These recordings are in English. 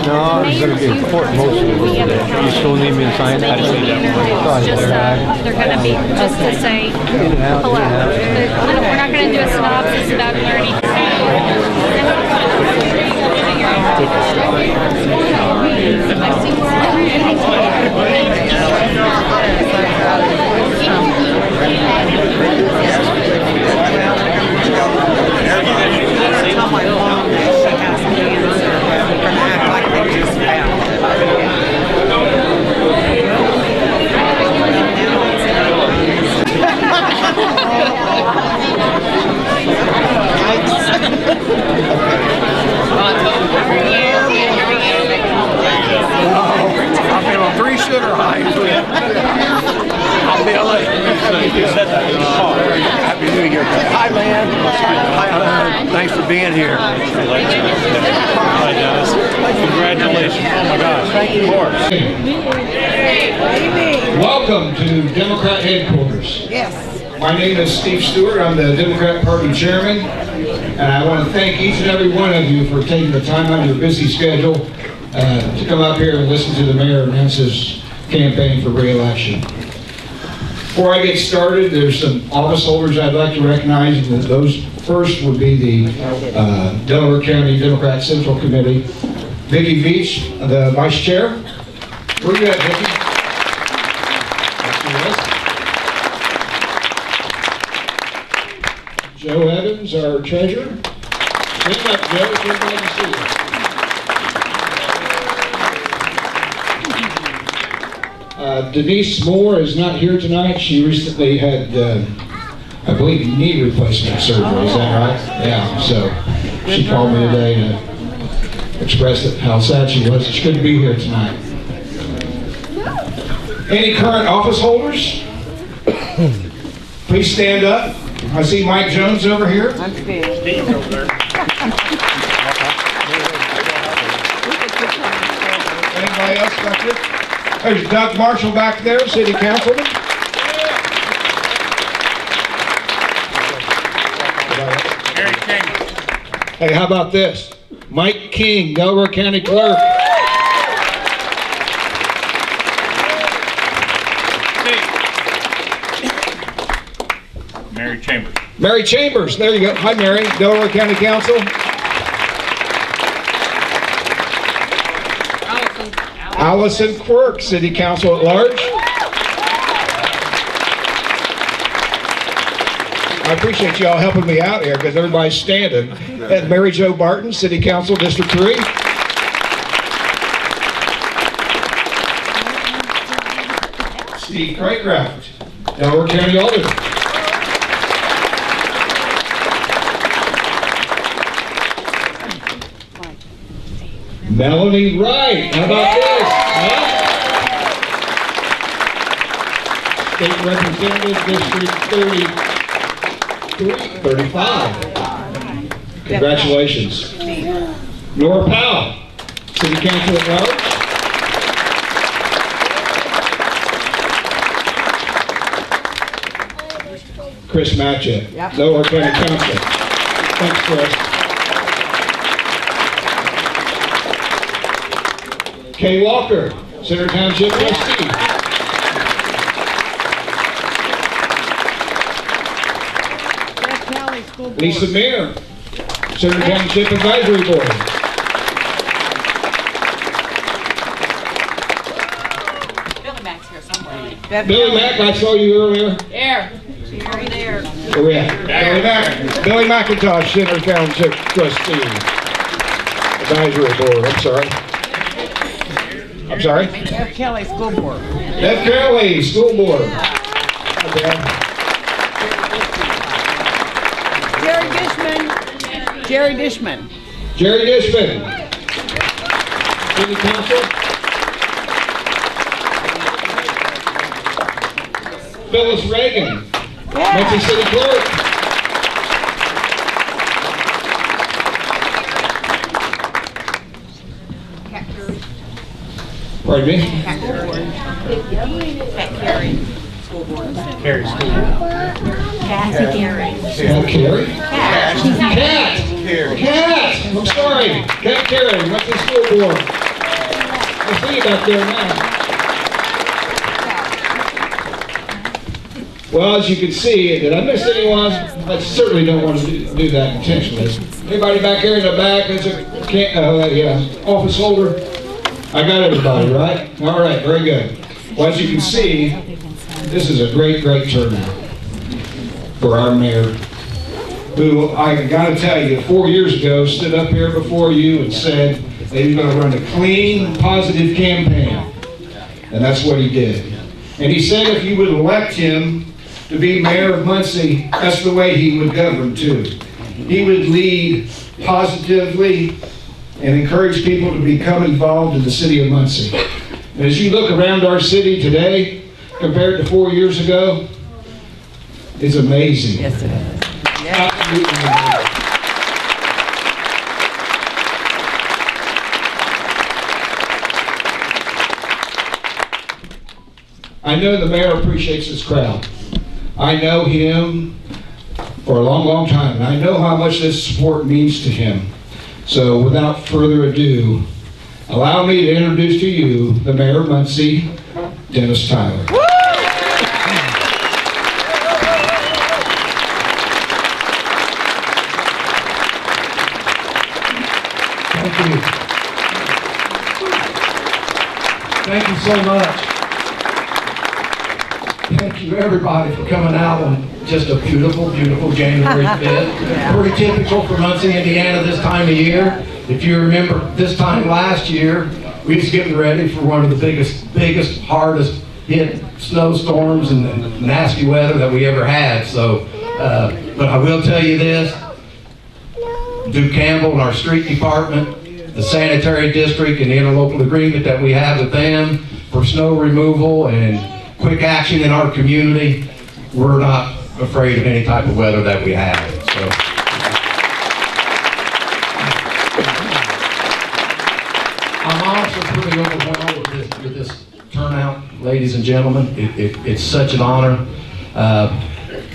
No, it's going to be important most of it. You still need me to sign that? They're going to be just to say hello. We're not going to do a synopsis about it or anything. I'm feeling 3 sugar highs. I'll be late. Happy New Year. Hi, man. Hi, thanks for being here. Hi, Dennis. Congratulations. Oh, my gosh. Thank you. Welcome to Democrat headquarters. Yes. My name is Steve Stewart. I'm the Democrat Party Chairman, and I want to thank each and every one of you for taking the time out of your busy schedule to come up here and listen to the mayor announce his campaign for re-election. Before I get started, there's some office holders I'd like to recognize, and those first would be the Delaware County Democrat Central Committee. Vicki Veach, the Vice Chair. Where you at, Vicki? Joe Evans, our treasurer. Stand up, Joe. It's good to see you. Denise Moore is not here tonight. She recently had, I believe, knee replacement surgery. Is that right? Yeah. So she called me today to express how sad she was. She couldn't be here tonight. Any current office holders? Please stand up. I see Mike Jones over here. I'm Steve. Steve's over there. Anybody else back there? There's Doug Marshall back there, City Councilman. Mary Chambers. Hey, how about this? Mike King, Delaware County Clerk. Mary Chambers. Mary Chambers, there you go. Hi, Mary, Delaware County Council. Allison Quirk, City Council at Large. I appreciate y'all helping me out here because everybody's standing. And Mary Jo Barton, City Council, District 3. Steve Craycraft, Delaware County Alderman. Melanie Wright, how about this? Huh? State Representative, District 35. Congratulations. Nora Powell, City Council at Large. Chris Matchett, Delaware County Council. Thanks, Chris. Kay Walker, Center Township Trustee. Lisa Mayer, Center Township Advisory Board. Billy Mack's here somewhere. Billy Mack, I saw you earlier. There. Over there. Where we at? Billy Mack, Billy McIntosh, Center Township Trustee. Advisory Board, I'm sorry. I'm sorry? F. Kelly School Board. F. Kelly School Board. Okay. Jerry Dishman. Jerry Dishman. Jerry Dishman. City Council. Phyllis Reagan. Muncie City Clerk. Pardon me? Carrie School. Kathy Gary. Carrie? Cat. Cat. I'm sorry. Cat Carey. What's the school board? I see you back there now. Well, as you can see, did I miss anyone? I certainly don't want to do that intentionally. Anybody back here in the back that's a office holder? I got everybody, right? All right, very good. Well, as you can see, this is a great, great turnout for our mayor, who I got to tell you, 4 years ago, stood up here before you and said that he was going to run a clean, positive campaign. And that's what he did. And he said if you would elect him to be mayor of Muncie, that's the way he would govern too. He would lead positively and encourage people to become involved in the city of Muncie. And as you look around our city today, compared to 4 years ago, it's amazing. Yes, it is. Absolutely amazing. I know the mayor appreciates this crowd. I know him for a long, long time, and I know how much this support means to him. So without further ado, allow me to introduce to you the mayor of Muncie, Dennis Tyler. Thank you. Thank you so much. Thank you everybody for coming out on just a beautiful, beautiful January 5th. Pretty typical for Muncie, Indiana this time of year. If you remember this time last year, we was getting ready for one of the biggest, hardest hit snowstorms and nasty weather that we ever had. So, but I will tell you this, Duke Campbell and our street department, the sanitary district and the interlocal agreement that we have with them for snow removal and quick action in our community, we're not afraid of any type of weather that we have. So, I'm also pretty overwhelmed with this turnout, ladies and gentlemen. It's such an honor.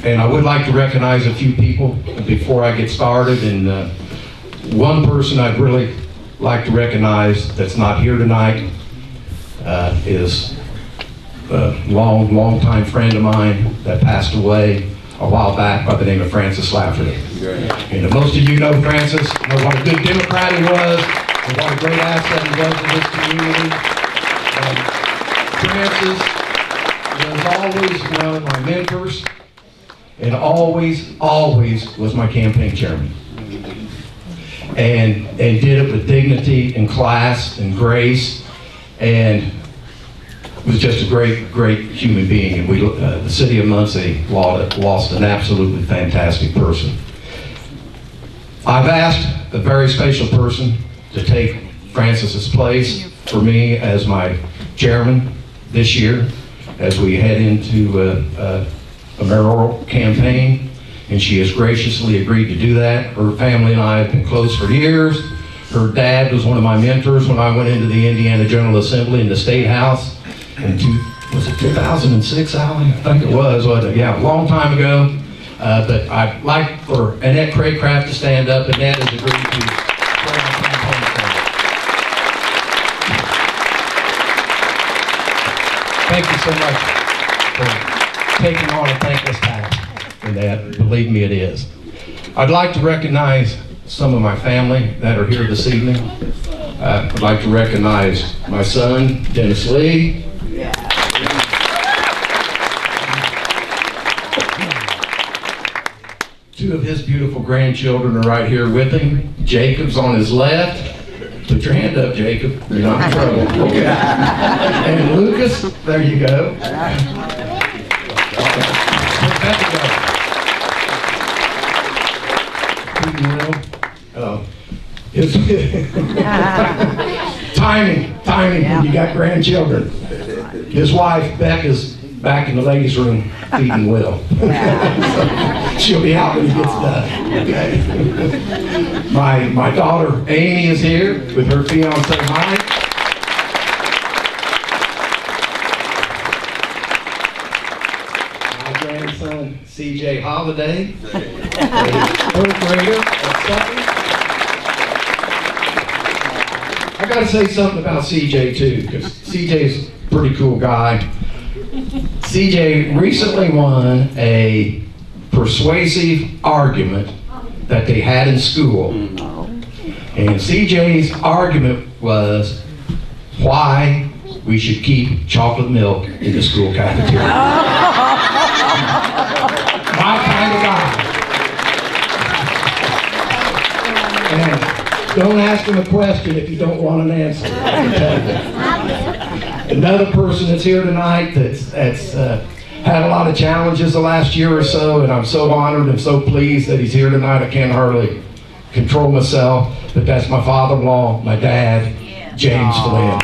And I would like to recognize a few people before I get started. And one person I'd really like to recognize that's not here tonight is a long-time friend of mine that passed away a while back by the name of Francis Lafferty. And most of you know Francis, know what a good Democrat he was, and what a great asset he was in this community. Francis was always one of my mentors, and always was my campaign chairman. And did it with dignity and class and grace, and was just a great human being. And the city of Muncie lost an absolutely fantastic person. I've asked a very special person to take Francis's place for me as my chairman this year as we head into a mayoral campaign, and she has graciously agreed to do that. Her family and I have been close for years. Her dad was one of my mentors when I went into the Indiana General Assembly in the State House in was it 2006, Alan? I think it was, wasn't it? Yeah, a long time ago. But I'd like for Annette Craycraft to stand up. Annette has agreed to join the campaign trail. Thank you so much for taking on a thankless task, Annette. Believe me, it is. I'd like to recognize some of my family that are here this evening. I'd like to recognize my son, Dennis Lee. Two of his beautiful grandchildren are right here with him. Jacob's on his left, Put your hand up, Jacob. You're not in trouble. Okay. And Lucas, there you go. His timing when you got grandchildren. His wife, Beck, is back in the ladies' room feeding Will. So she'll be out when he gets done. Okay. My daughter Amy is here with her fiance Mike. My grandson CJ Holiday, a third grader at Sutton. I gotta say something about CJ too, because CJ's a pretty cool guy. CJ recently won a persuasive argument that they had in school. And CJ's argument was why we should keep chocolate milk in the school cafeteria. My kind of guy. And don't ask him a question if you don't want an answer. Another person that's here tonight that's had a lot of challenges the last year or so, and I'm so honored and so pleased that he's here tonight. I can't hardly control myself, but that's my father-in-law, my dad, James Flynn.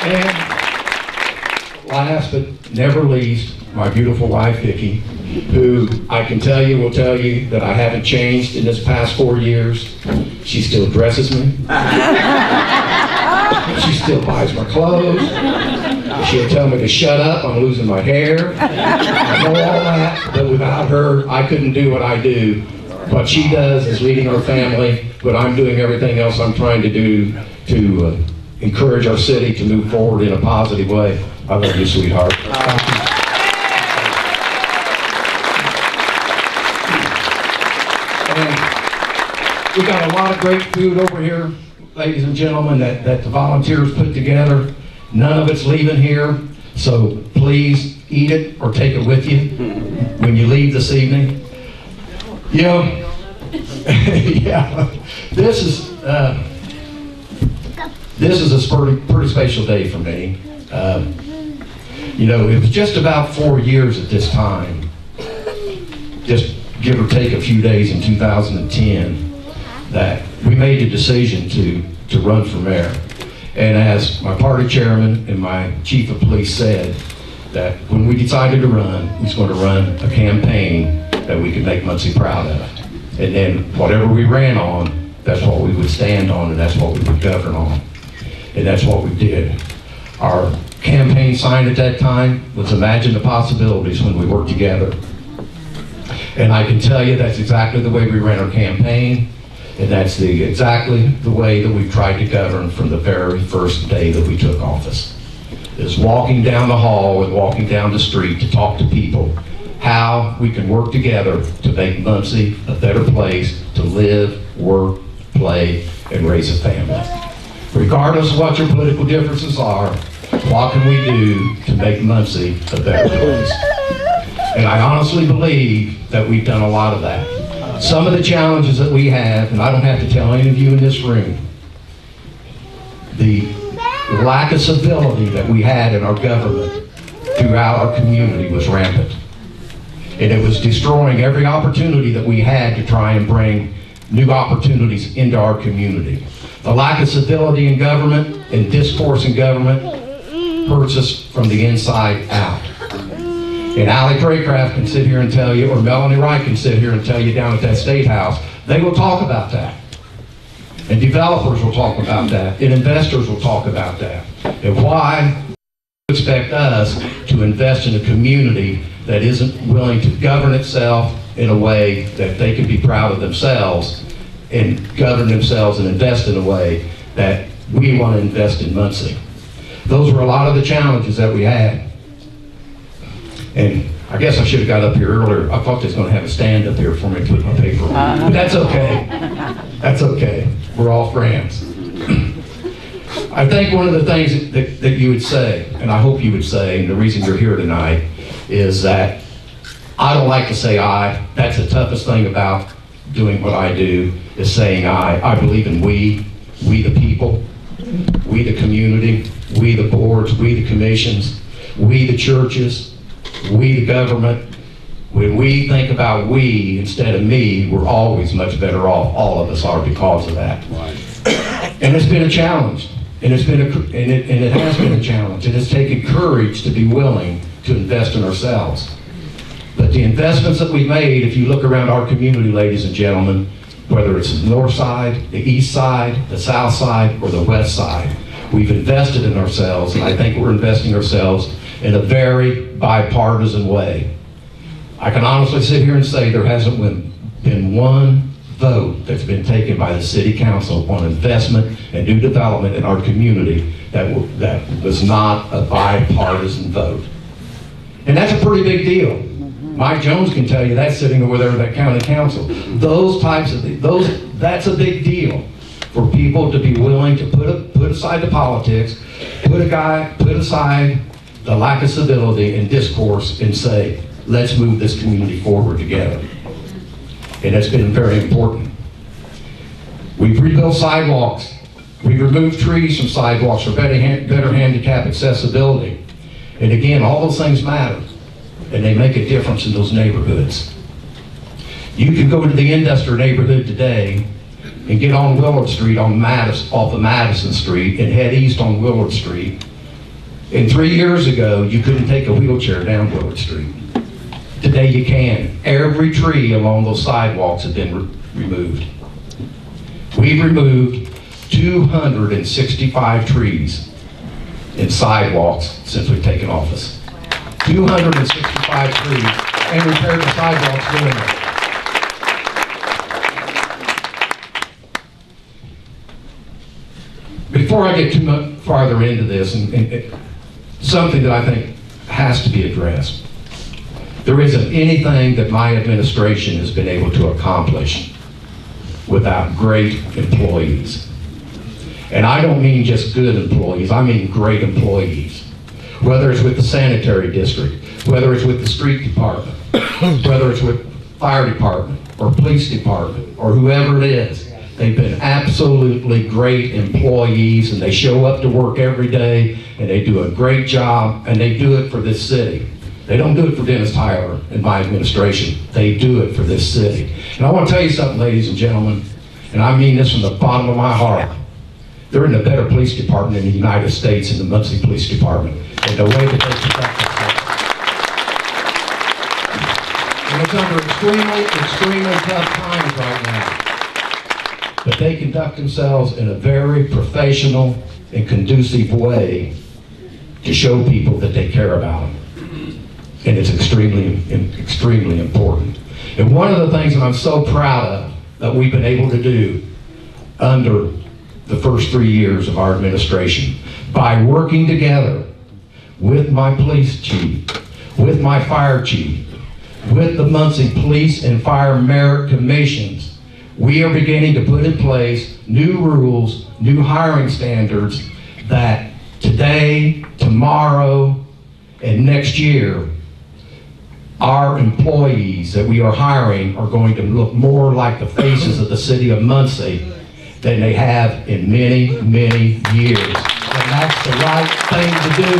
And last but never least, my beautiful wife, Vicki, who I can tell you will tell you that I haven't changed in this past 4 years. She still dresses me. She still buys my clothes. She'll tell me to shut up, I'm losing my hair. I know all that, but without her, I couldn't do what I do. What she does is leading our family, but I'm doing everything else I'm trying to do to encourage our city to move forward in a positive way. I love you, sweetheart. We got a lot of great food over here, ladies and gentlemen, that the volunteers put together. None of it's leaving here, so please eat it or take it with you when you leave this evening. You know, yeah, this is a pretty special day for me. You know, it was just about 4 years at this time, just give or take a few days in 2010, that we made the decision to run for mayor. And as my party chairman and my chief of police said, that when we decided to run, we was going to run a campaign that we could make Muncie proud of. And then whatever we ran on, that's what we would stand on and that's what we would govern on. And that's what we did. Our campaign sign at that time was "Imagine the Possibilities when we work together." And I can tell you that's exactly the way we ran our campaign. And that's exactly the way that we've tried to govern from the very first day that we took office. Is walking down the hall and walking down the street to talk to people how we can work together to make Muncie a better place to live, work, play, and raise a family. Regardless of what your political differences are, what can we do to make Muncie a better place? And I honestly believe that we've done a lot of that. Some of the challenges that we have, and I don't have to tell any of you in this room, the lack of civility that we had in our government throughout our community was rampant. And it was destroying every opportunity that we had to try and bring new opportunities into our community. The lack of civility in government and discourse in government hurts us from the inside out. And Allie Craycraft can sit here and tell you, or Melanie Wright can sit here and tell you down at that State House, they will talk about that. And developers will talk about that. And investors will talk about that. And why expect us to invest in a community that isn't willing to govern itself in a way that they can be proud of themselves and govern themselves and invest in a way that we want to invest in Muncie. Those were a lot of the challenges that we had. And I guess I should have got up here earlier. I thought they was going to have a stand up here for me to put my paper on. But that's okay. That's okay. We're all friends. I think one of the things that you would say, and I hope you would say, and the reason you're here tonight, is that I don't like to say I. That's the toughest thing about doing what I do, is saying I. I believe in we the people, we the community, we the boards, we the commissions, we the churches, we the government. When we think about we instead of me, we're always much better off. All of us are because of that. And it's been a challenge. And it has been a challenge. And it's taken courage to be willing to invest in ourselves. But the investments that we've made, if you look around our community, ladies and gentlemen, whether it's the north side, the east side, the south side, or the west side, we've invested in ourselves, and I think we're investing ourselves in a very bipartisan way. I can honestly sit here and say there hasn't been one vote that's been taken by the city council on investment and new development in our community that was not a bipartisan vote. And that's a pretty big deal. Mike Jones can tell you that sitting over there in that county council. Those types of that's a big deal for people to be willing to put aside the politics, put aside the lack of civility and discourse and say, let's move this community forward together. And it's been very important. We've rebuilt sidewalks. We've removed trees from sidewalks for better handicap accessibility. And again, all those things matter. And they make a difference in those neighborhoods. You can go to the Industrial neighborhood today and get on Willard Street off of Madison Street and head east on Willard Street. And 3 years ago, you couldn't take a wheelchair down Willard Street. Today you can. Every tree along those sidewalks has been removed. We've removed 265 trees in sidewalks since we've taken office. 265 trees and repaired the sidewalks doing it. Before I get too much farther into this, and something that I think has to be addressed. There isn't anything that my administration has been able to accomplish without great employees. And I don't mean just good employees, I mean great employees. Whether it's with the sanitary district, whether it's with the street department, whether it's with fire department or police department or whoever it is, they've been absolutely great employees, and they show up to work every day and they do a great job, and they do it for this city. They don't do it for Dennis Tyler and my administration. They do it for this city. And I want to tell you something, ladies and gentlemen, and I mean this from the bottom of my heart. They're in a better police department in the United States, in the Muncie Police Department, and the way that they conduct themselves. And it's under extremely tough times right now. But they conduct themselves in a very professional and conducive way to show people that they care about them. And it's extremely important. And one of the things that I'm so proud of that we've been able to do under the first 3 years of our administration, by working together with my police chief, with my fire chief, with the Muncie Police and Fire Merit Commissions, we are beginning to put in place new rules, new hiring standards that today, tomorrow, and next year, our employees that we are hiring are going to look more like the faces of the city of Muncie than they have in many, many years. And that's the right thing to do.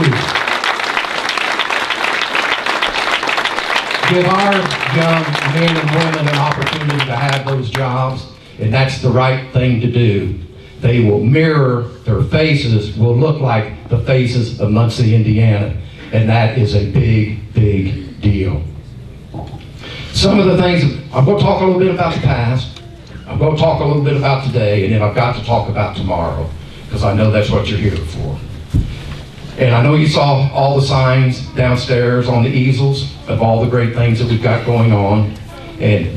Give our young men and women an opportunity to have those jobs, and that's the right thing to do. They will mirror, their faces will look like the faces of Muncie, Indiana, and that is a big, big deal. Some of the things, I'm going to talk a little bit about the past, I'm going to talk a little bit about today, and then I've got to talk about tomorrow, because I know that's what you're here for. And I know you saw all the signs downstairs on the easels of all the great things that we've got going on. And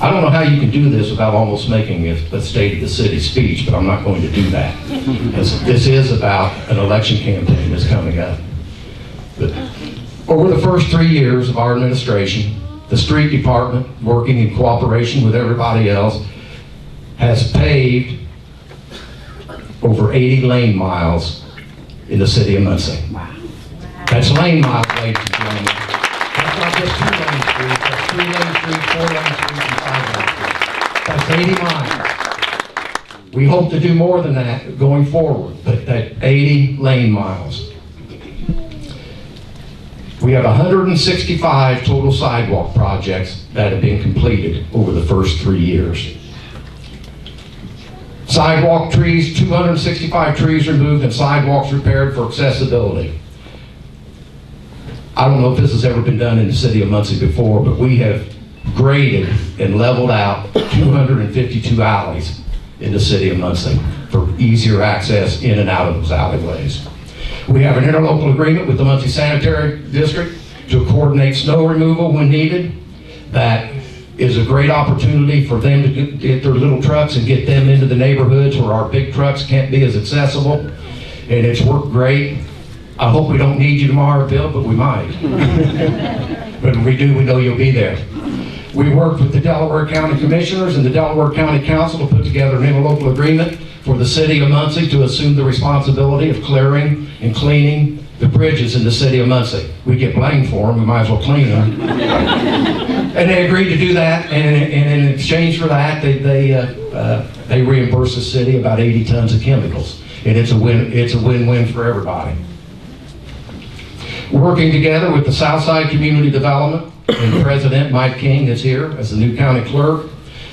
I don't know how you can do this without almost making a State of the City speech, but I'm not going to do that. This is about an election campaign that's coming up. But over the first 3 years of our administration, the street department, working in cooperation with everybody else, has paved over 80 lane miles in the city of Muncie. Wow. That's lane miles, ladies and gentlemen. That's That's not just 2-lane streets, that's 3-lane streets, 4-lane streets, and 5-lane streets. That's 80 miles. We hope to do more than that going forward, but that 80 lane miles. We have 165 total sidewalk projects that have been completed over the first 3 years. Sidewalk trees, 265 trees removed and sidewalks repaired for accessibility. I don't know if this has ever been done in the city of Muncie before, but we have graded and leveled out 252 alleys in the city of Muncie for easier access in and out of those alleyways. We have an interlocal agreement with the Muncie Sanitary District to coordinate snow removal when needed. That is a great opportunity for them to get their little trucks and get them into the neighborhoods where our big trucks can't be as accessible. And it's worked great. I hope we don't need you tomorrow, Bill, but we might. But if we do, we know you'll be there. We worked with the Delaware County Commissioners and the Delaware County Council to put together an interlocal agreement for the city of Muncie to assume the responsibility of clearing and cleaning the bridges in the city of Muncie. We get blamed for them, we might as well clean them. And they agreed to do that, and in exchange for that, they reimburse the city about 80 tons of chemicals. And it's a win-win for everybody. Working together with the Southside Community Development, and President Mike King is here as the new county clerk,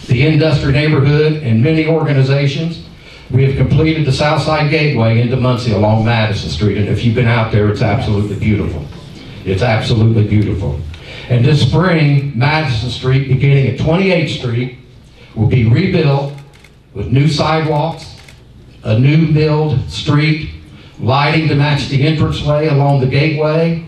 the Industry Neighborhood, and many organizations, we have completed the Southside Gateway into Muncie along Madison Street, and if you've been out there, it's absolutely beautiful. It's absolutely beautiful. And this spring, Madison Street, beginning at 28th Street, will be rebuilt with new sidewalks, a new milled street, lighting to match the entranceway along the gateway.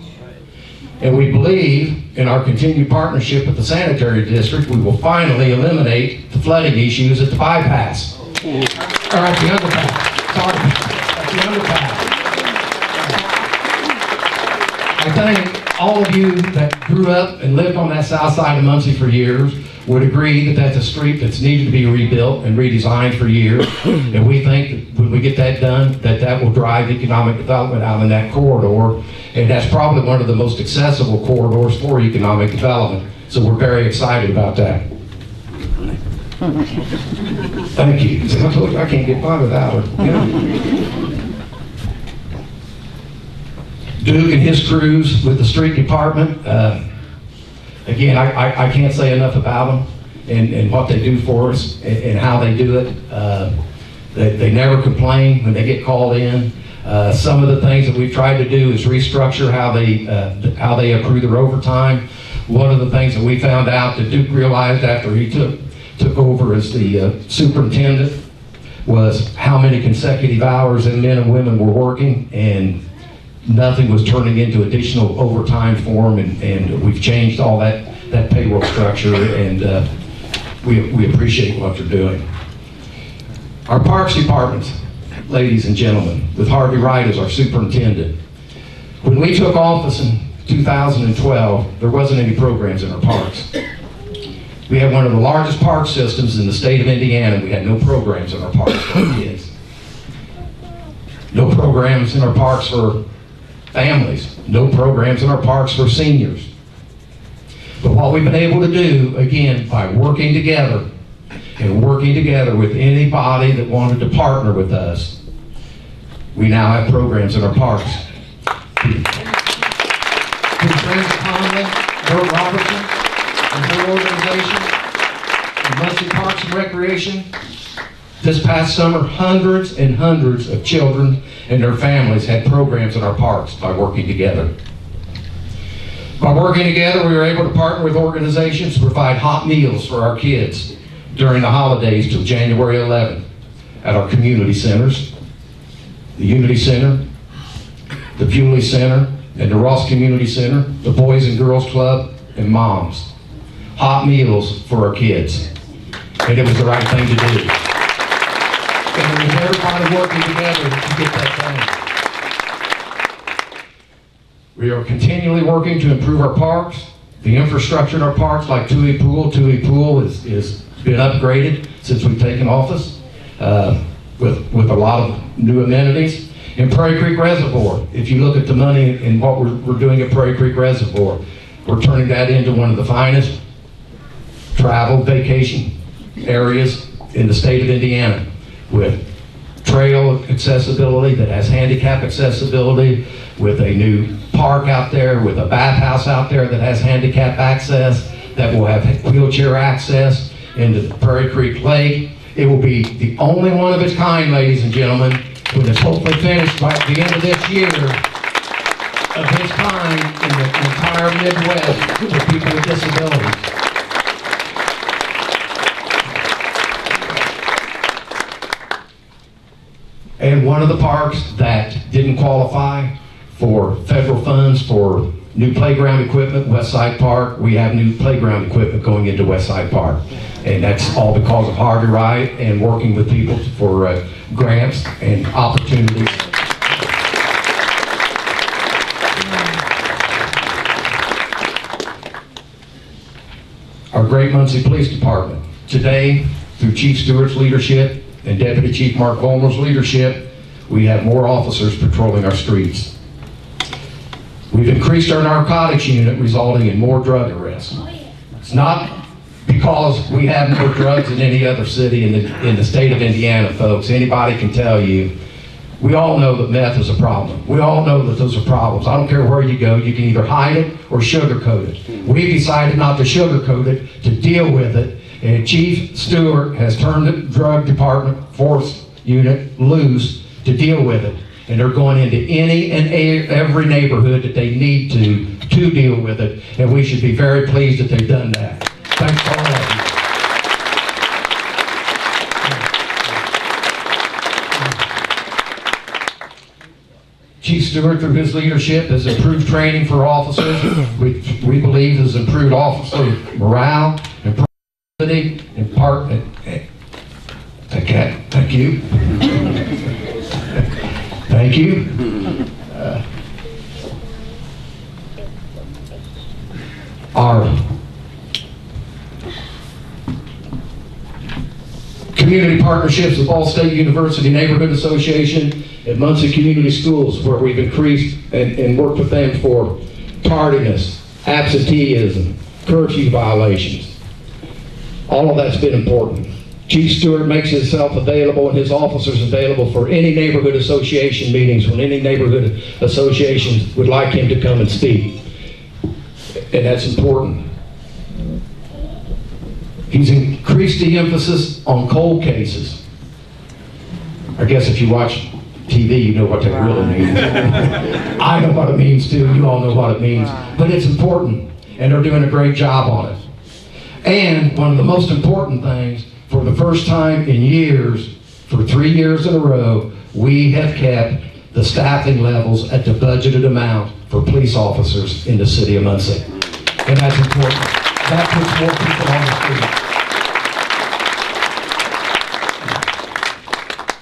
And we believe in our continued partnership with the Sanitary District, we will finally eliminate the flooding issues at the bypass. Or at the underpass. Sorry, at the underpass. I think all of you that grew up and lived on that south side of Muncie for years would agree that that's a street that's needed to be rebuilt and redesigned for years. And we think that when we get that done, that will drive economic development out in that corridor. And that's probably one of the most accessible corridors for economic development. So we're very excited about that. Thank you. I told you I can't get by without her. Yeah. Duke and his crews with the street department, again, I can't say enough about them and what they do for us and how they do it. They never complain when they get called in. Some of the things that we've tried to do is restructure how they accrue their overtime. One of the things that we found out that Duke realized after he took over as the superintendent was how many consecutive hours and men and women were working, and nothing was turning into additional overtime for them, and we've changed all that payroll structure, and we appreciate what they're doing. Our Parks Department, ladies and gentlemen, with Harvey Wright as our superintendent. When we took office in 2012, there wasn't any programs in our parks. We had one of the largest park systems in the state of Indiana. We had no programs in our parks for kids. No programs in our parks for families. No programs in our parks for seniors. But what we've been able to do, again, by working together and working together with anybody that wanted to partner with us, we now have programs in our parks. Through Friends of Conley, Bert Robertson, and her organization, and Muncie Parks and Recreation, this past summer, hundreds and hundreds of children and their families had programs in our parks by working together. By working together, we were able to partner with organizations to provide hot meals for our kids during the holidays till January 11th at our community centers, the Unity Center, the Bewley Center, and the Ross Community Center, the Boys and Girls Club, and Moms. Hot meals for our kids. And it was the right thing to do. And it was everybody working together to get that done. We are continually working to improve our parks, the infrastructure in our parks, like Tui Pool. Tui Pool is been upgraded since we've taken office with a lot of new amenities. In Prairie Creek Reservoir, if you look at the money and what we're doing at Prairie Creek Reservoir, We're turning that into one of the finest travel vacation areas in the state of Indiana, with trail accessibility that has handicap accessibility, with a new park out there, with a bathhouse out there that has handicap access, that will have wheelchair access into the Prairie Creek Lake. It will be the only one of its kind, ladies and gentlemen, when it's hopefully finished by the end of this year, of its kind in the entire Midwest for people with disabilities. And one of the parks that didn't qualify for federal funds for new playground equipment, Westside Park, we have new playground equipment going into Westside Park. And that's all because of Harvey Wright and working with people for grants and opportunities. Our great Muncie Police Department. Today, through Chief Stewart's leadership and Deputy Chief Mark Vollmer's leadership, we have more officers patrolling our streets. We've increased our narcotics unit, resulting in more drug arrests. It's not because we have more drugs than any other city in the state of Indiana, folks. Anybody can tell you. We all know that meth is a problem. We all know that those are problems. I don't care where you go, you can either hide it or sugarcoat it. We decided not to sugarcoat it, to deal with it, and Chief Stewart has turned the drug department force unit loose to deal with it. And they're going into any and every neighborhood that they need to deal with it. And we should be very pleased that they've done that. Thanks for all of you. Chief Stewart, through his leadership, has improved training for officers, which we believe has improved officer morale and productivity and part. Thank you. Thank you. Our community partnerships with Ball State University Neighborhood Association and Muncie Community Schools, where we've increased and worked with them for tardiness, absenteeism, curfew violations. All of that's been important. Chief Stewart makes himself available and his officers available for any neighborhood association meetings when any neighborhood associations would like him to come and speak. And that's important. He's increased the emphasis on cold cases. I guess if you watch TV, you know what that really means. I know what it means too. You all know what it means. But it's important, and they're doing a great job on it. And one of the most important things, for the first time in years, for 3 years in a row, we have kept the staffing levels at the budgeted amount for police officers in the city of Muncie. And that's important. That puts more people on the street.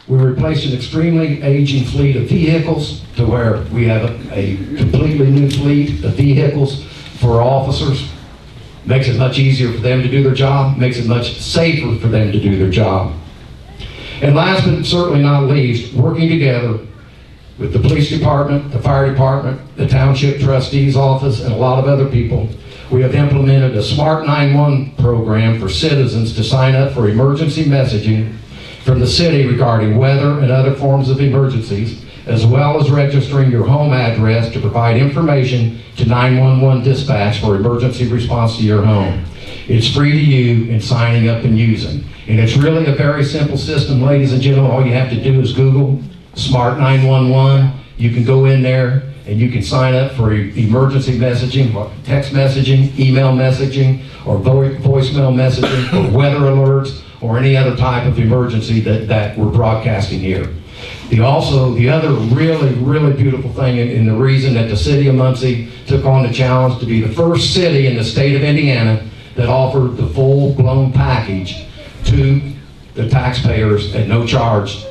We replaced an extremely aging fleet of vehicles to where we have a completely new fleet of vehicles for officers. Makes it much easier for them to do their job, makes it much safer for them to do their job. And last but certainly not least, working together with the police department, the fire department, the township trustee's office, and a lot of other people, we have implemented a Smart 911 program for citizens to sign up for emergency messaging from the city regarding weather and other forms of emergencies, as well as registering your home address to provide information to 911 dispatch for emergency response to your home. It's free to you and signing up and using. And it's really a very simple system, ladies and gentlemen. All you have to do is Google Smart 911. You can go in there and you can sign up for emergency messaging, text messaging, email messaging, or voicemail messaging, or weather alerts, or any other type of emergency that we're broadcasting here. The other really beautiful thing, and the reason that the city of Muncie took on the challenge to be the first city in the state of Indiana that offered the full-blown package to the taxpayers at no charge,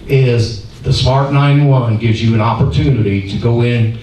is the Smart 911 gives you an opportunity to go in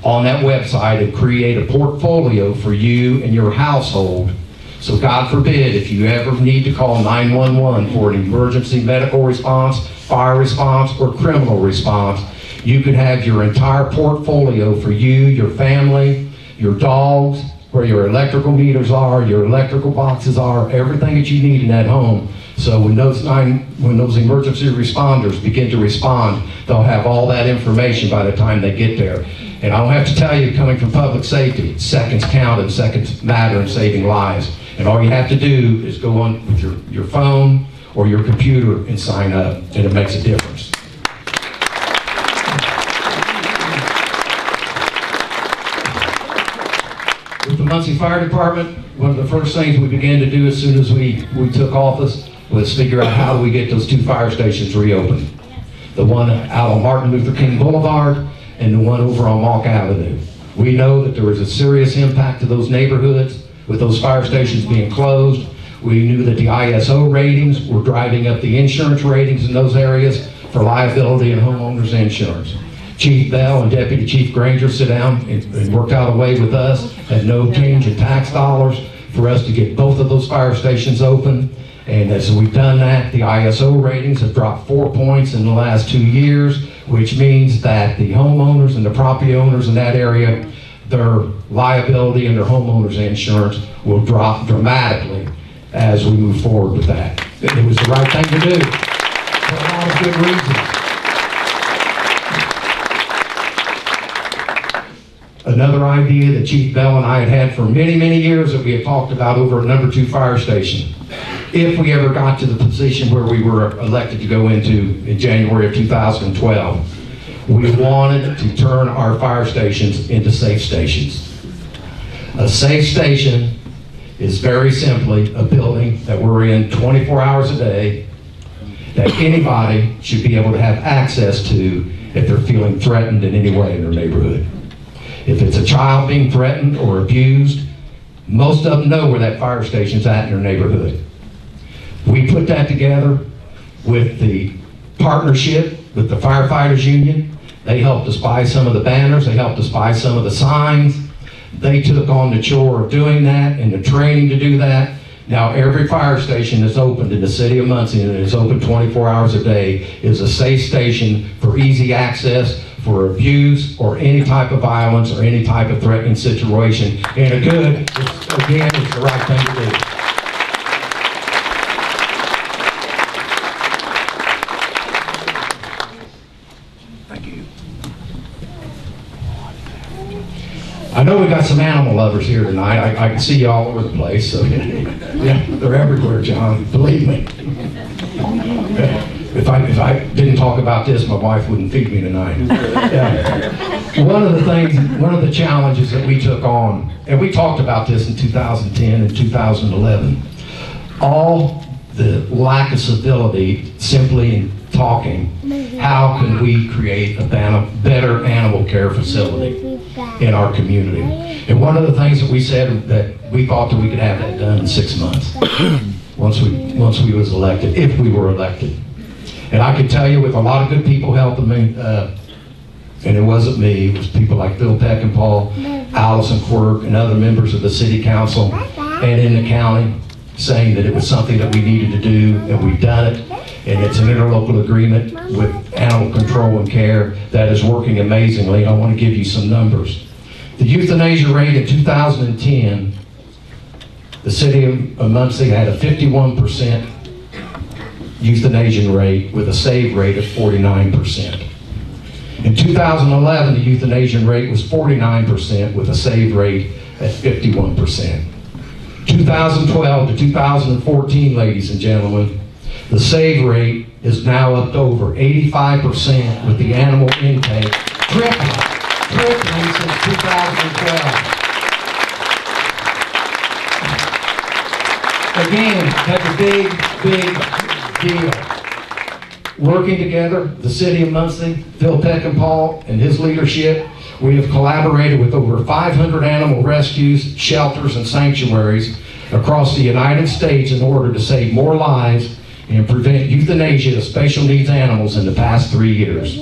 on that website and create a portfolio for you and your household. So God forbid, if you ever need to call 911 for an emergency medical response, fire response, or criminal response, you can have your entire portfolio for you, your family, your dogs, where your electrical meters are, your electrical boxes are, everything that you need in that home. So when those emergency responders begin to respond, they'll have all that information by the time they get there. And I don't have to tell you, coming from public safety, seconds count and seconds matter in saving lives. And all you have to do is go on with your phone or your computer and sign up, and it makes a difference. With the Muncie Fire Department, one of the first things we began to do as soon as we took office was figure out how do we get those 2 fire stations reopened. The one out on Martin Luther King Boulevard and the one over on Malk Avenue. We know that there was a serious impact to those neighborhoods with those fire stations being closed. We knew that the ISO ratings were driving up the insurance ratings in those areas for liability and homeowners insurance. Chief Bell and Deputy Chief Granger sit down and worked out a way with us at no change in tax dollars for us to get both of those fire stations open. And as we've done that, the ISO ratings have dropped 4 points in the last 2 years, which means that the homeowners and the property owners in that area, their liability and their homeowners insurance will drop dramatically as we move forward with that. It was the right thing to do for a lot of good reasons. Another idea that Chief Bell and I had for many, many years that we had talked about over a number 2 fire station. If we ever got to the position where we were elected to go into in January of 2012, we wanted to turn our fire stations into safe stations. A safe station is very simply a building that we're in 24 hours a day that anybody should be able to have access to if they're feeling threatened in any way in their neighborhood. If it's a child being threatened or abused, most of them know where that fire station's at in their neighborhood. We put that together with the partnership with the Firefighters Union. They helped us buy some of the banners, they helped us buy some of the signs. They took on the chore of doing that and the training to do that. Now every fire station that's opened in the city of Muncie, and it's open 24 hours a day, is a safe station for easy access, for abuse or any type of violence or any type of threatening situation. And again, it's the right thing to do. Thank you. I know we got some animal lovers here tonight. I can see you all over the place. So yeah, they're everywhere, John. Believe me. If I didn't talk about this, my wife wouldn't feed me tonight. Yeah. One of the challenges that we took on, and we talked about this in 2010 and 2011, all the lack of civility simply in talking, how can we create a better animal care facility in our community? And one of the things that we said that we thought that we could have that done in 6 months once we was elected, if we were elected. And I can tell you with a lot of good people helping me, and it wasn't me, it was people like Phil Peckinpah, Allison Quirk, and other members of the city council and in the county saying that it was something that we needed to do, and we've done it. And it's an interlocal agreement with animal control and care that is working amazingly. I want to give you some numbers. The euthanasia rate in 2010, the city of Muncie had a 51% euthanasia rate with a save rate of 49%. In 2011, the euthanasia rate was 49% with a save rate at 51%. 2012 to 2014, ladies and gentlemen, the save rate is now up to over 85% with the animal intake tripling since 2012. Again, that's a big deal. Working together, the city of Muncie, Phil Peckinpah and his leadership, we have collaborated with over 500 animal rescues, shelters, and sanctuaries across the United States in order to save more lives and prevent euthanasia of special needs animals in the past 3 years.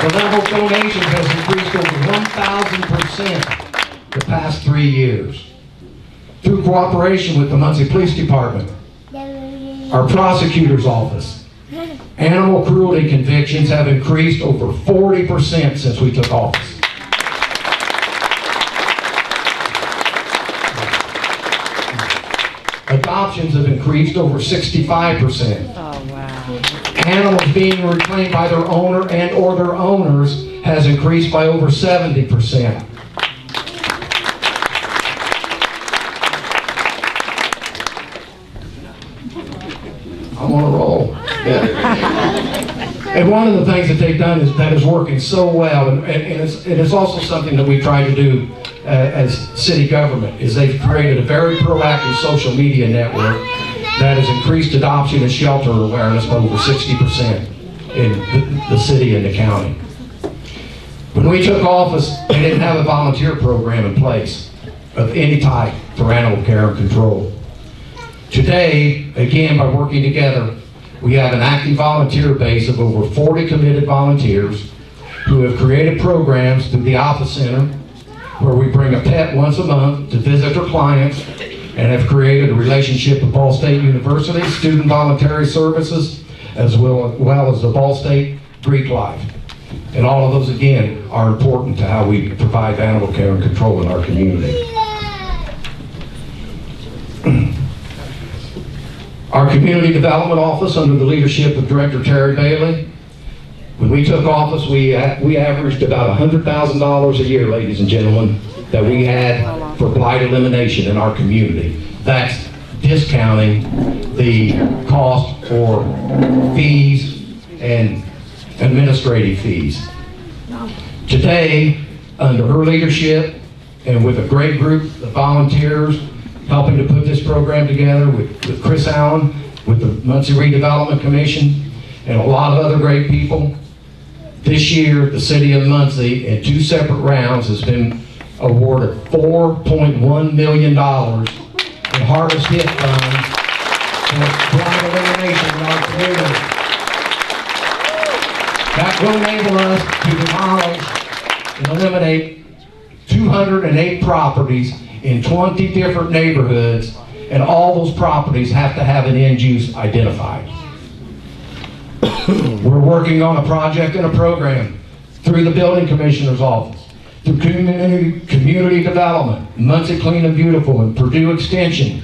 The level of donations has increased over 1,000% the past 3 years. Through cooperation with the Muncie Police Department, our prosecutor's office, animal cruelty convictions have increased over 40% since we took office. adoptions have increased over 65%. Oh, wow. Animals being reclaimed by their owner and or their owners has increased by over 70%. I'm on a roll. And one of the things that they've done that is working so well, and it's also something that we try to do as city government, is they've created a very proactive social media network that has increased adoption and shelter awareness by over 60% in the city and the county. When we took office, they didn't have a volunteer program in place of any type for animal care and control. Today, again, by working together, we have an active volunteer base of over 40 committed volunteers who have created programs through the Office Center where we bring a pet once a month to visit their clients, and have created a relationship with Ball State University, Student Voluntary Services, as well as the Ball State Greek Life. And all of those, again, are important to how we provide animal care and control in our community. Our Community Development Office, under the leadership of Director Terry Bailey, when we took office, we averaged about $100,000 a year, ladies and gentlemen, that we had for blight elimination in our community. That's discounting the cost for fees and administrative fees. Today, under her leadership and with a great group of volunteers helping to put this program together with Chris Allen, with the Muncie Redevelopment Commission, and a lot of other great people, this year the city of Muncie, in 2 separate rounds, has been awarded $4.1 million in harvest hit funds for blight elimination in our community. That will enable us to demolish and eliminate 208 properties in 20 different neighborhoods, and all those properties have to have an end use identified. We're working on a project and a program through the Building Commissioner's Office, through community development, Muncie Clean and Beautiful, and Purdue Extension.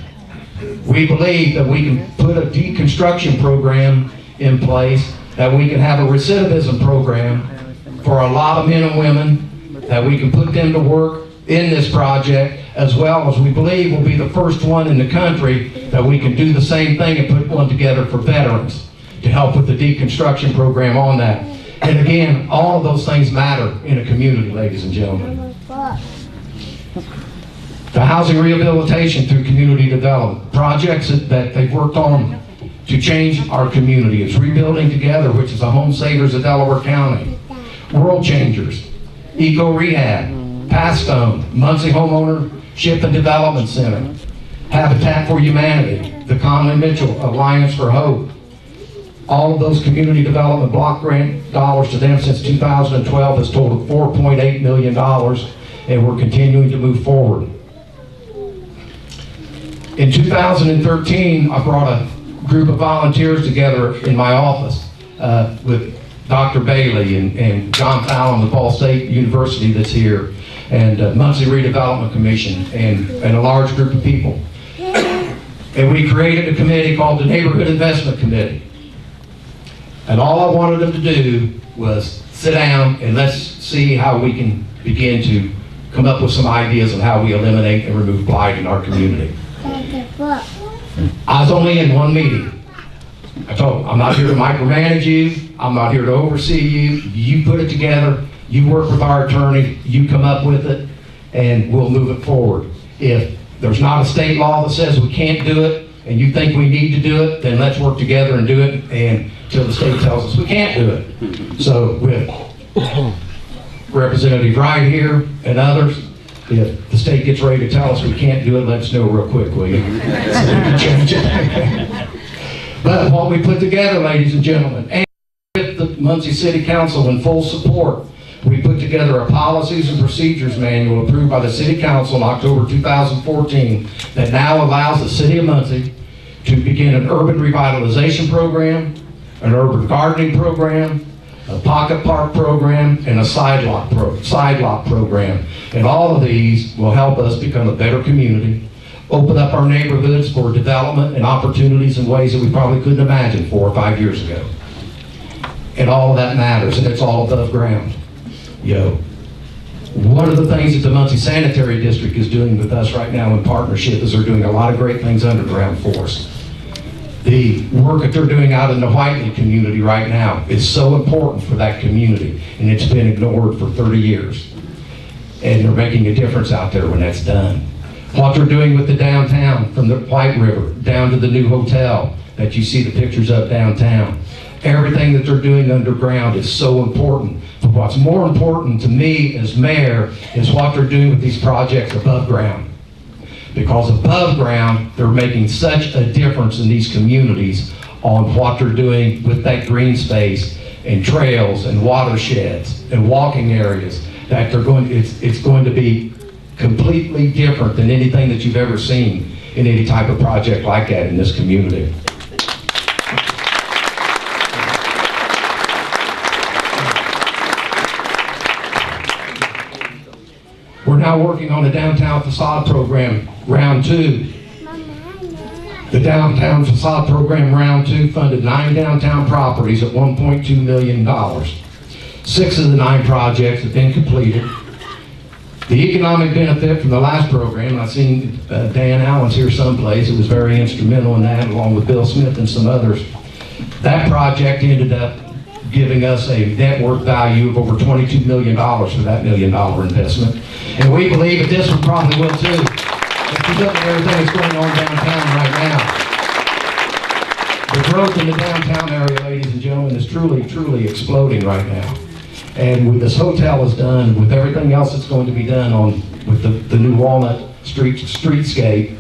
We believe that we can put a deconstruction program in place, that we can have a recidivism program for a lot of men and women, that we can put them to work in this project, as well as we believe will be the first one in the country that we can do the same thing and put one together for veterans to help with the deconstruction program on that. And again, all of those things matter in a community, ladies and gentlemen. The housing rehabilitation through community development, projects that they've worked on to change our community. It's Rebuilding Together, which is a Home Savers of Delaware County. World Changers, Eco Rehab, Passstone, Muncie Homeownership and Development Center, Habitat for Humanity, the Conley Mitchell Alliance for Hope. All of those community development block grant dollars to them since 2012 has totaled $4.8 million, and we're continuing to move forward. In 2013, I brought a group of volunteers together in my office with Dr. Bailey and John Fallon with Ball State University that's here, and Muncie Redevelopment Commission, and a large group of people. And we created a committee called the Neighborhood Investment Committee. And all I wanted them to do was sit down and let's see how we can begin to come up with some ideas on how we eliminate and remove blight in our community. I was only in one meeting. I told them, I'm not here to micromanage you. I'm not here to oversee you. You put it together. You work with our attorney. You come up with it, and we'll move it forward. If there's not a state law that says we can't do it, and you think we need to do it, then let's work together and do it, and until the state tells us we can't do it. So with Representative Wright here and others, if the state gets ready to tell us we can't do it, let us know real quick, will you? So we can change it. But what we put together, ladies and gentlemen, and with the Muncie City Council in full support, we put together a policies and procedures manual approved by the City Council in October 2014 that now allows the City of Muncie to begin an urban revitalization program, an urban gardening program, a pocket park program, and a side lot program. And all of these will help us become a better community, open up our neighborhoods for development and opportunities in ways that we probably couldn't imagine 4 or 5 years ago. And all of that matters, and it's all above ground. One of the things that the Muncie Sanitary District is doing with us right now in partnership is they're doing a lot of great things underground for us. The work that they're doing out in the Whiteley community right now is so important for that community, and it's been ignored for 30 years. And they're making a difference out there when that's done. What they're doing with the downtown, from the White River down to the new hotel that you see the pictures of downtown. Everything that they're doing underground is so important. But what's more important to me as mayor is what they're doing with these projects above ground. Because above ground, they're making such a difference in these communities on what they're doing with that green space and trails and watersheds and walking areas that it's going to be completely different than anything that you've ever seen in any type of project like that in this community. We're now working on the downtown facade program, round 2. The downtown facade program, round 2, funded 9 downtown properties at $1.2 million. 6 of the 9 projects have been completed. The economic benefit from the last program, I've seen Dan Allen's here someplace, it was very instrumental in that, along with Bill Smith and some others. That project ended up giving us a net worth value of over $22 million for that $1 million investment. And we believe that this one probably will too. If you look at everything that's going on downtown right now, the growth in the downtown area, ladies and gentlemen, is truly, truly exploding right now. And with this hotel is done, with everything else that's going to be done with the new Walnut streetscape,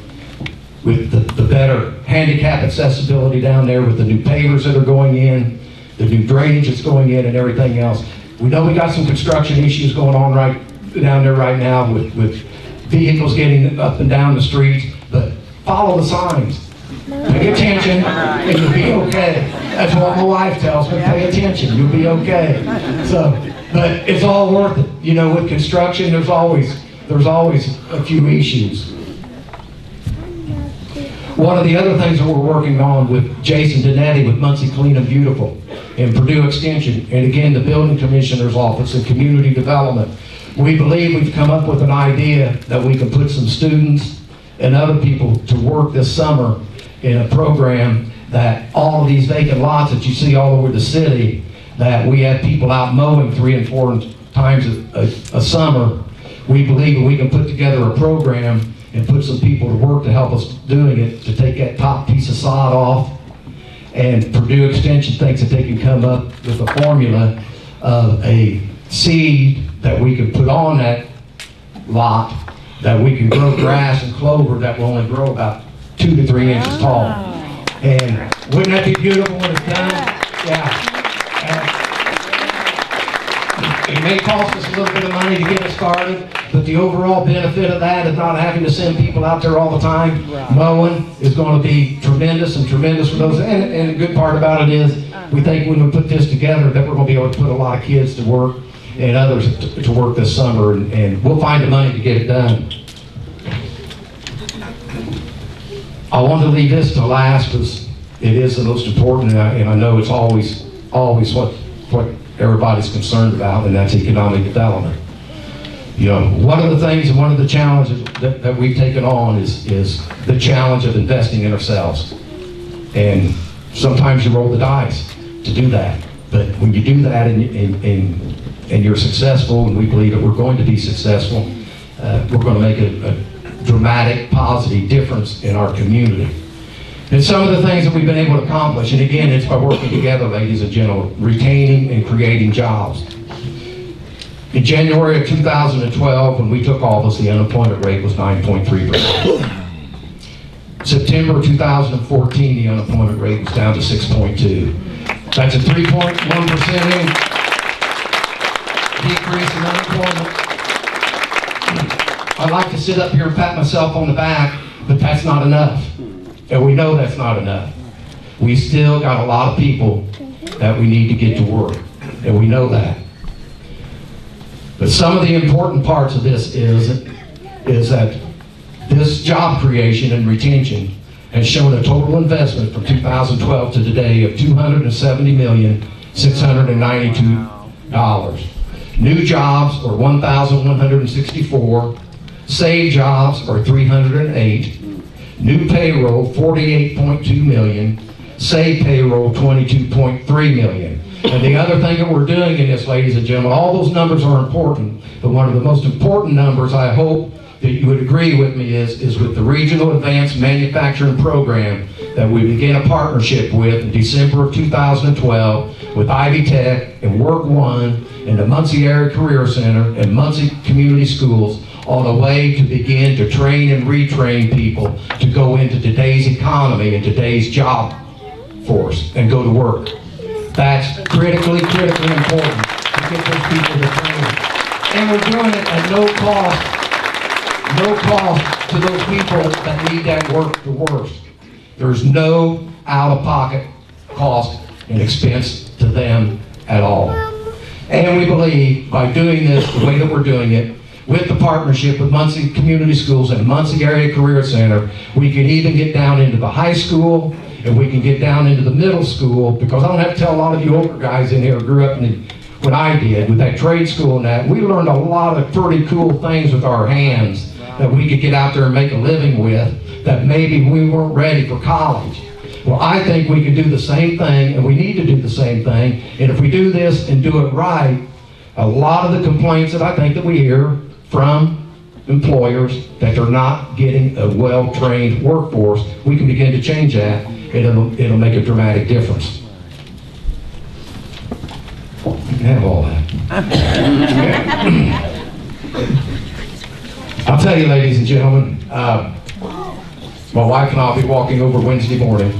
with the better handicap accessibility down there, with the new pavers that are going in, the new drainage that's going in and everything else. We know we got some construction issues going on right down there right now with vehicles getting up and down the streets, but follow the signs. Pay attention and you'll be okay. That's what my wife tells me, pay attention, you'll be okay. So, but it's all worth it. You know, with construction, there's always a few issues. One of the other things that we're working on with Jason Donetti with Muncie Clean and Beautiful and Purdue Extension, and again, the Building Commissioner's Office and Community Development, we believe we've come up with an idea that we can put some students and other people to work this summer in a program that all of these vacant lots that you see all over the city, that we have people out mowing 3 and 4 times a summer. We believe that we can put together a program and put some people to work to help us doing it, to take that top piece of sod off. And Purdue Extension thinks that they can come up with a formula of a seed that we can put on that lot, that we can grow grass and clover that will only grow about 2 to 3 inches tall. And wouldn't that be beautiful when it's done? Yeah. It may cost us a little bit of money to get it started, but the overall benefit of that of not having to send people out there all the time mowing is going to be tremendous and tremendous for those. And the good part about it is we think when we put this together that we're going to be able to put a lot of kids to work and others to work this summer, and we'll find the money to get it done. I wanted to leave this to last because it is the most important, and I know it's always what everybody's concerned about, and that's economic development. You know, one of the things and one of the challenges that we've taken on is the challenge of investing in ourselves. And sometimes you roll the dice to do that. But when you do that and you're successful, and we believe that we're going to be successful, we're going to make a dramatic, positive difference in our community. And some of the things that we've been able to accomplish, and again, it's by working together, ladies and gentlemen, retaining and creating jobs. In January of 2012, when we took office, the unemployment rate was 9.3%. September 2014, the unemployment rate was down to 6.2. That's a 3.1% decrease in unemployment. I like to sit up here and pat myself on the back, but that's not enough. And we know that's not enough. We still got a lot of people that we need to get to work, and we know that. But some of the important parts of this is that This job creation and retention has shown a total investment from 2012 to today of $270,692. New jobs are 1,164. Saved jobs are 308. New payroll, 48.2 million. Saved payroll, 22.3 million. And the other thing that we're doing in this, ladies and gentlemen, all those numbers are important, but one of the most important numbers, I hope that you would agree with me, is with the Regional Advanced Manufacturing Program that we began a partnership with in December of 2012 with Ivy Tech and Work One and the Muncie Area Career Center and Muncie Community Schools on a way to begin to train and retrain people to go into today's economy and today's job force and go to work. That's critically important to get those people to training. And we're doing it at no cost to those people that need that work the worst. There's no out-of-pocket cost and expense to them at all. And we believe by doing this the way that we're doing it, with the partnership with Muncie Community Schools and Muncie Area Career Center, we can even get down into the high school and we can get down into the middle school, because I don't have to tell a lot of you older guys in here who grew up when I did, with that trade school and that, we learned a lot of pretty cool things with our hands that we could get out there and make a living with that maybe we weren't ready for college. Well, I think we can do the same thing, and we need to do the same thing, and if we do this and do it right, a lot of the complaints that I think that we hear from employers that they're not getting a well-trained workforce, we can begin to change that, and it'll make a dramatic difference. You can have all that. I'll tell you, ladies and gentlemen, my wife and I will be walking over Wednesday morning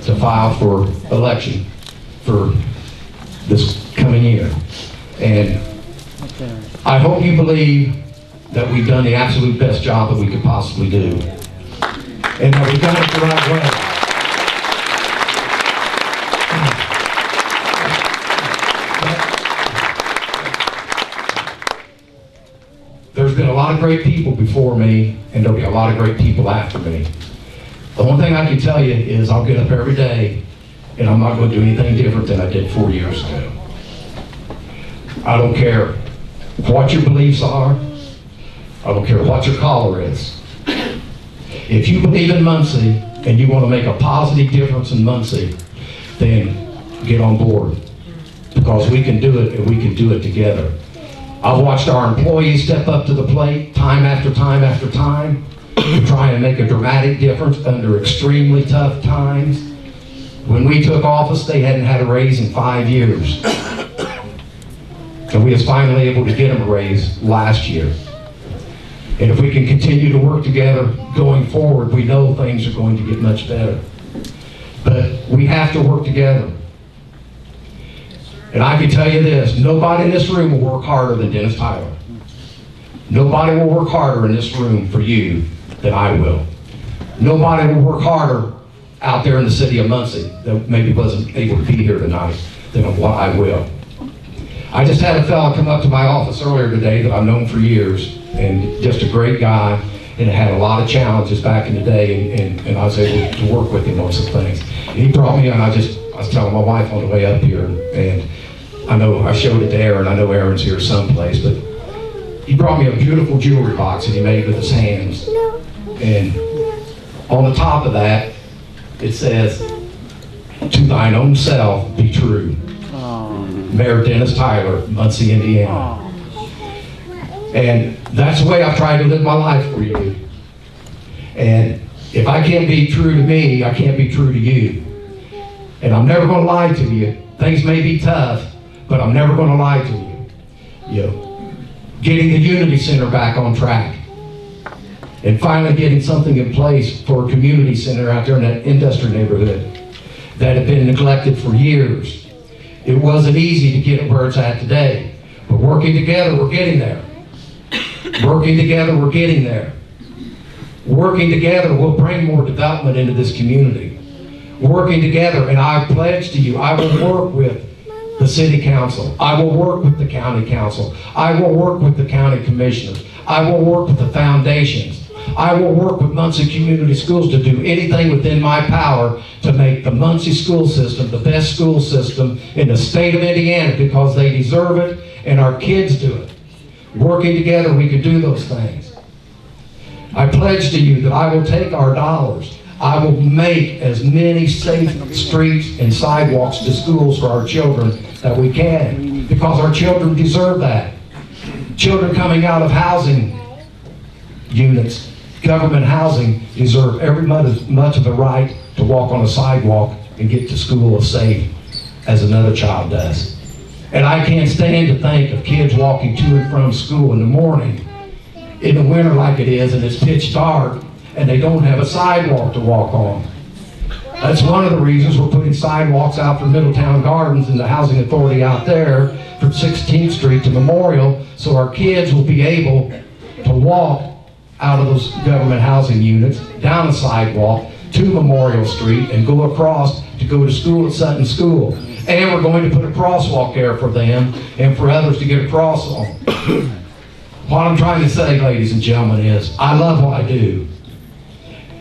to file for election for this coming year. And I hope you believe that we've done the absolute best job that we could possibly do. And that we've done it the right way. There's been a lot of great people before me, and there'll be a lot of great people after me. The one thing I can tell you is I'll get up every day, and I'm not going to do anything different than I did 4 years ago. I don't care what your beliefs are. I don't care what your color is. If you believe in Muncie and you want to make a positive difference in Muncie, then get on board, because we can do it, and we can do it together. I've watched our employees step up to the plate time after time after time to try and make a dramatic difference under extremely tough times. When we took office, they hadn't had a raise in 5 years. And we was finally able to get them a raise last year. And if we can continue to work together going forward, we know things are going to get much better. But we have to work together. And I can tell you this, nobody in this room will work harder than Dennis Tyler. Nobody will work harder in this room for you than I will. Nobody will work harder out there in the city of Muncie that maybe wasn't able to be here tonight than what I will. I just had a fella come up to my office earlier today that I've known for years, and just a great guy, and had a lot of challenges back in the day, and I was able to work with him on some things. And he brought me, and I was telling my wife on the way up here, and I know I showed it to Aaron, I know Aaron's here someplace, but he brought me a beautiful jewelry box that he made with his hands. And on the top of that, it says, "To thine own self be true." Mayor Dennis Tyler, Muncie, Indiana. And that's the way I've tried to live my life for you. And if I can't be true to me, I can't be true to you. And I'm never going to lie to you. Things may be tough, but I'm never going to lie to you. You know, getting the Unity Center back on track, and finally getting something in place for a community center out there in that industrial neighborhood that had been neglected for years. It wasn't easy to get it where it's at today, but working together, we're getting there. Working together, we're getting there. Working together, we'll bring more development into this community. Working together, and I pledge to you, I will work with the city council. I will work with the county council. I will work with the county commissioners. I will work with the foundations. I will work with Muncie Community Schools to do anything within my power to make the Muncie school system the best school system in the state of Indiana, because they deserve it and our kids do it. Working together, we can do those things. I pledge to you that I will take our dollars. I will make as many safe streets and sidewalks to schools for our children that we can, because our children deserve that. Children coming out of housing units, government housing, deserve every much of the right to walk on a sidewalk and get to school as safe as another child does. And I can't stand to think of kids walking to and from school in the morning, in the winter like it is, and it's pitch dark, and they don't have a sidewalk to walk on. That's one of the reasons we're putting sidewalks out for Middletown Gardens and the Housing Authority out there from 16th Street to Memorial, so our kids will be able to walk out of those government housing units, down the sidewalk to Memorial Street, and go across to go to school at Sutton School. And we're going to put a crosswalk there for them and for others to get across on. What I'm trying to say, ladies and gentlemen, is I love what I do.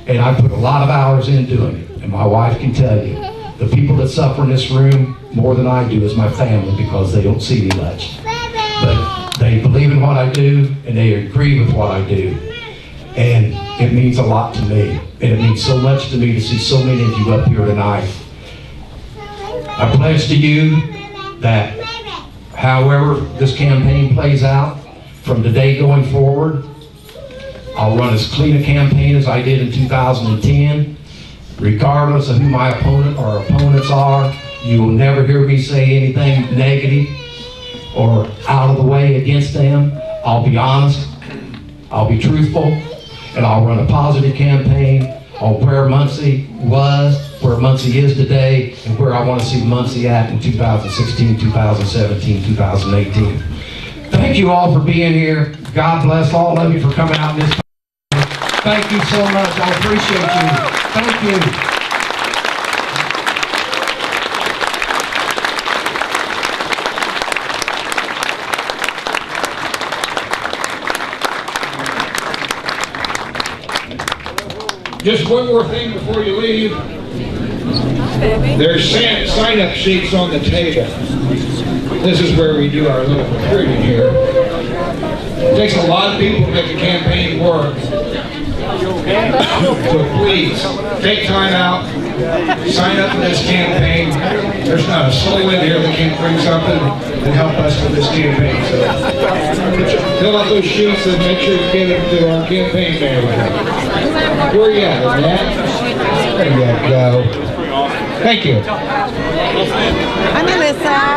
And I put a lot of hours in doing it. And my wife can tell you, the people that suffer in this room more than I do is my family, because they don't see me much. But they believe in what I do, and they agree with what I do. And it means a lot to me. And it means so much to me to see so many of you up here tonight. I pledge to you that however this campaign plays out, from today going forward, I'll run as clean a campaign as I did in 2010. Regardless of who my opponent or opponents are, you will never hear me say anything negative or out of the way against them. I'll be honest, I'll be truthful, and I'll run a positive campaign on where Muncie was, where Muncie is today, and where I want to see Muncie at in 2016, 2017, 2018. Thank you all for being here. God bless all of you for coming out this time. Thank you so much. I appreciate you. Thank you. Just one more thing before you leave. There's sign-up sheets on the table. This is where we do our little recruiting here. It takes a lot of people to make a campaign work. So please, take time out, sign up for this campaign. There's not a soul in here that can't bring something and help us with this campaign. So fill out those sheets and make sure you get them to our campaign manager. Where are you at, Matt? There you go. Thank you. I'm Melissa.